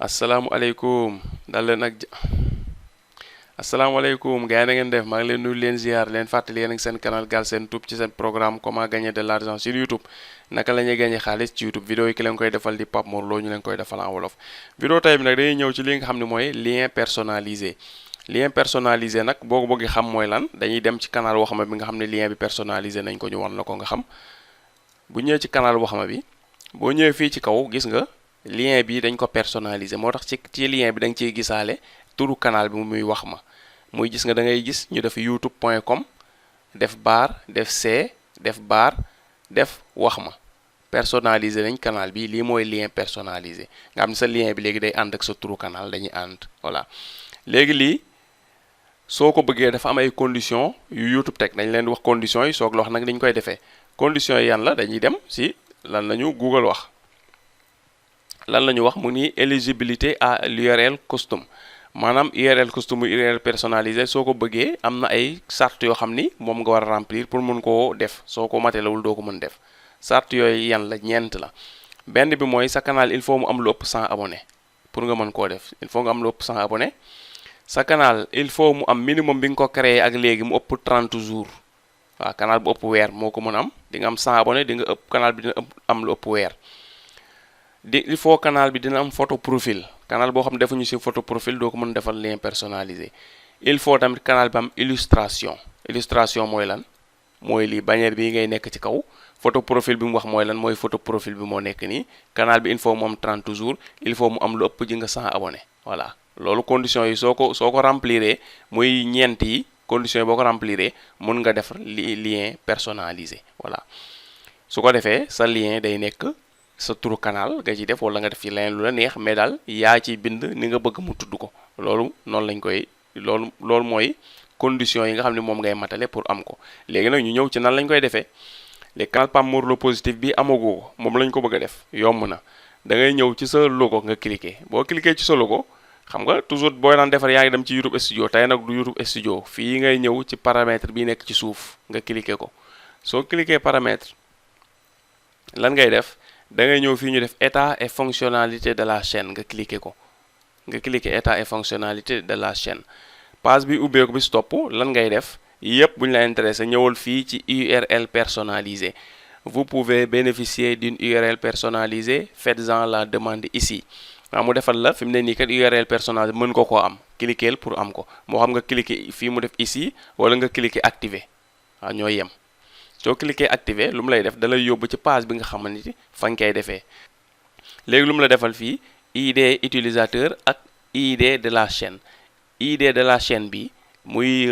asalaamaaleykum dal leen ak asalaamaaleykum gars yi na ngeen def maa ngi leen nuyu leen ziar leen fàttali yéen ak seen canal Galsen Tube ci seen programme comment gagner de l'argent sur YouTube naka la ñuy gagner xaalis ci YouTube vidéo yi ki leen koy defal di Pape Mor Lo ñu leen koy defal en wolof. vidéo tey bi nag dañuy ñëw ci li nga xam ne mooy lien personnalisé nag boo ko bëggee xam mooy lan dañuy dem ci canal Waxama bi nga xam ne lien bi personnalisé nañ ko ñu wan la ko nga xam bu ñëwee ci canal Waxama bi boo ñëwee fii ci kaw gis nga lien bi dañ ko personnalisé moo tax ci lien bi da nga ciy gisaale turu canal bi muy Waxama muy gis nga da ngay gis ñu def youtube.com def bar def c def bar def Waxama personnalisé nañ canal bi lii mooy lien personnalisé nga xam ne sa lien bi léegi day ànd ak sa turu canal dañuy ànd voilà léegi lii soo ko bëggee dafa am ay conditions yu YouTube teg dañ leen di wax conditions yi soog la wax nag dañ koy defee conditions yi yan la dañuy dem si lan lañu Google wax lan la ñu wax mu ni éligibilité à l'URL custom maanaam URL custom URL personnalisé soo ko bëggee am na ay sart yoo xam ni moom nga war a remplir pour mën koo def soo ko matelewul doo ko mën def sart yooyu yan la ñeent la benn bi mooy sa canal il faut mu am lu ëpp 100 abonnés pour nga mën koo def il faut nga am lu ëpp 100 abonnés sa canal il faut mu am minimum bi nga ko créé ak léegi mu ëpp 30 jours waaw canal bu ëpp weer moo ko mën a am di nga am 100 abonnés di nga ëpp canal bi dina am lu ëpp weer il faut canal bi dina am photo profil canal boo xam ne defuñu ci photo profil doo ko mën defal lien personnalisé il faut tamit canal bi am illustration mooy lan mooy lii bannière bi ngay nekk ci kaw photo profil bi mu wax mooy lan mooy photo profil bi moo nekk nii canal bi il faut mu am 30 jours il faut mu am lu ëpp ji nga 100 abonnés voilà loolu conditions yi soo ko rempliré muy ñeent yi conditions yi boo ko rempliré mun nga def lien personnalisé voilà su ko defee sa lien day nekk sa turu canal nga ci def wala nga def ci leneen lu la neex mais daal yaa ciy bind ni nga bëgg mu tudd ko loolu noonu lañ koy loolu mooy conditions yi nga xam ne moom ngay matale pour am ko léegi nag ñu ñëw ci nan lañ koy defee les canal Pape Mor Lo positif bi amagoo ko moom lañ ko bëgg a def yomb na da ngay ñëw ci sa logo nga cliquer boo cliquer ci sa logo xam nga toujours booy daan defar yaa ngi dem ci YouTube studio tey nag du YouTube studio fii ngay ñëw ci paramètre bi nekk ci suuf nga cliquer ko soo cliquer paramètre lan ngay def da ngay ñëw fii ñu def état et fonctionnalité de la chaîne nga cliquer ko nga cliquer état et fonctionnalité de la chaîne page bi ubbeeku bi stop lan ngay def yépp bu ñu la intéressé ñëwal fii ci URL personnalisée vous pouvez bénéficier d'une URL personnalisée faites-en la demande ici waaw mu defal la fi mu ne nii kat URL personnalisée mën ko koo am cliquer pour am ko moo xam nga cliquer fii mu def ici wala nga cliquer activer waaw ñoo yem soo cliquer activer lu mu lay def da lay yóbbu ci page bi nga xamante ni fa nga koy defee léegi lu mu la defal fii ID utilisateur ak ID de la chaîne ID de la chaîne bi muy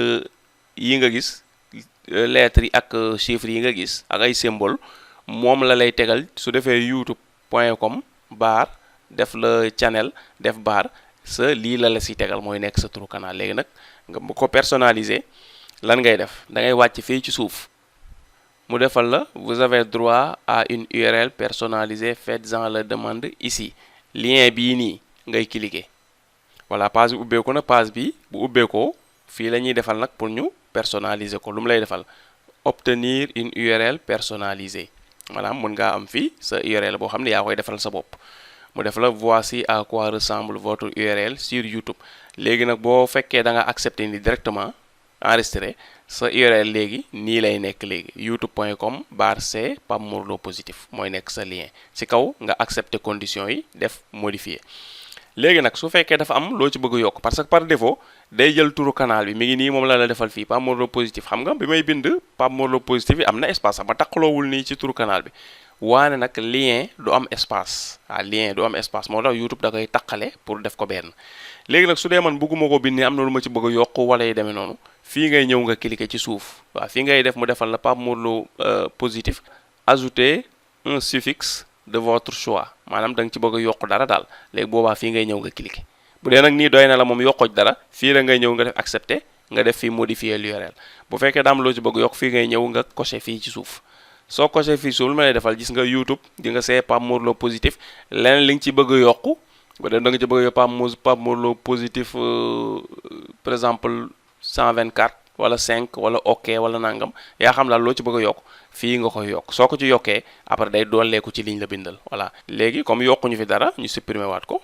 yi nga gis lettres yi ak chiffres yi nga gis ak ay symbole moom la lay tegal su defee youtube.com bar def la channel def bar sa lii la si tegal mooy nekk sa turu canal léegi nag nga bu ko personnaliser lan ngay def da ngay wàcc fii ci suuf mu defal la vous avez droit à une URL personnalisée faites-en la demande ici lien bii nii ngay cliquer voilà page bi ubbeeku na page bi bu ubbeekoo fii la ñuy defal nag pour ñu personnaliser ko lu mu lay defal obtenir une URL personnalisée maanaam mën ngaa am fii sa URL boo xam ne yaa koy defal sa bopp mu def la voici à quoi ressemble votre URL sur YouTube léegi nag boo fekkee da nga accepter ni directement enregistré sa URL léegi nii lay nekk léegi youtube.com bar c Pape Mor Lo positif mooy nekk sa lien ci kaw nga accepter conditions yi def modifier léegi nag su fekkee dafa am loo ci bëgg a yokk parce que par défaut day jël turu canal bi mi ngi nii moom la defal fii Pape Mor Lo positif xam nga bi may bind Pape Mor Lo positif bi am na espace sax ba taqaloowul nii ci turu canal bi waane nag lien du am espace lien du am espace moo tax YouTube da koy taqale pour def ko benn léegi nag su dee man bëgguma ko bind am na lu ma ci bëgg a yokk wala yi demee noonu fii ngay ñëw nga cliquer ci suuf waaw fii ngay def mu defal la Pape Mor Lo positif ajouter un suffixe de votre choix maanaam da nga ci bëgg a yokk dara daal léegi boobaa fii ngay ñëw nga cliquer bu dee nag nii doy na la moom yokkoo dara fii la ngay ñëw nga def accepter nga def fii modifier l'URL bu fekkee daam loo ci bëgg yokk fii ngay ñëw nga cocher fii ci suuf soo coché fii suuf lu ma lay defal gis nga YouTube di nga see Pape Mor Lo positif leneen li nga ci bëgg a yokku ba da nga ci bëgg a yokk Pape Mor Lo positif par exemple 124 wala 5 wala ok wala nangam yaa xam daal loo ci bëgg a yokk fii nga koy yokk soo ko ci yokkee après day dooleeku ci liñ la bindal voilà léegi comme yokkuñu fi dara ñu supprimer waat ko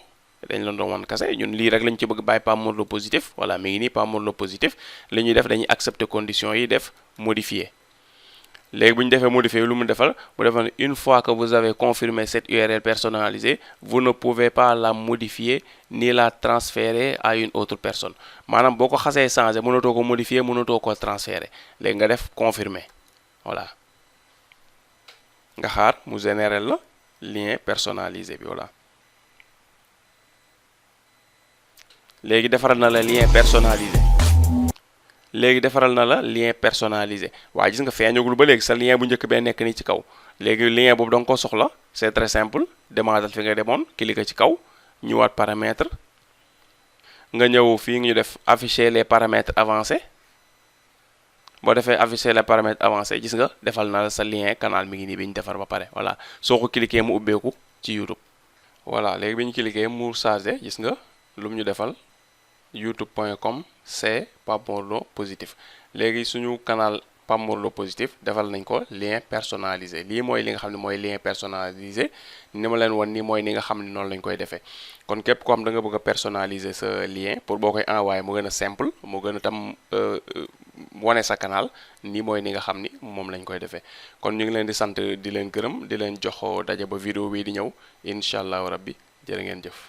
dañ la doon wan kase ñun lii rek lañ ci bëgg bàyyi Pape Mor Lo positif voilà mi ngi nii Pape Mor Lo positif li ñuy def dañuy accepter conditions yi def modifier léegi bu ñu defee modifier lu mu defal une fois que vous avez confirmé cette URL personnalisée vous ne pouvez pas la modifier ni la transférer à une autre personne maanaam boo ko xasee changer mënatoo ko modifier mënatoo ko transférer léegi nga def confirmer voilà nga xaar mu générer la lien personnalisé bi voilà léegi defaral na la lien personnalisé waaye gis nga feeñagul ba léegi sa lien bu njëkk bee nekk nii ci kaw léegi lien boobu da nga ko soxla c'est très simple demaatal fi nga demoon cliquer ci kaw ñëwaat paramètre nga ñëw fii ñu def afficher les paramètres avancés boo defee afficher les paramètres avancés gis nga defal na la sa lien canal mi ngi nii bi ñu defar ba pare voilà soo ko cliquer mu ubbeeku ci YouTube voilà léegi bi ñu cliquer mu chargé gis nga lu mu ñu defal youtube.com c'est Pape Mor Lo positif léegi suñu canal Pape Mor Lo positif defal nañ ko lien personnalisé lii mooy li nga xam ne mooy lien personnalisé ni ma leen won nii mooy ni nga xam ne noonu lañ koy defee kon képp ko xam da nga bëgg a personnaliser sa lien pour boo koy envoyer mu gën a simple mu gën a tam wane sa canal nii mooy ni nga xam ni moom lañ koy defee kon ñu ngi leen di sant di leen gërëm di leen jox daje ba vidéo bii di ñëw incha allahu rabbi jërë ngeen jëf.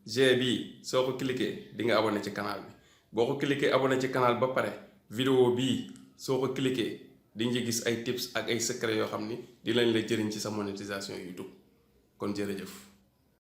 G bii soo ko cliquer di nga abonné ci canal bi boo ko cliquer abonné ci canal ba pare vidéo bii soo ko cliquer di nga gis ay tips ak ay secret yoo xam ni di lañ la jëriñ ci sa monétisation YouTube kon jërëjëf.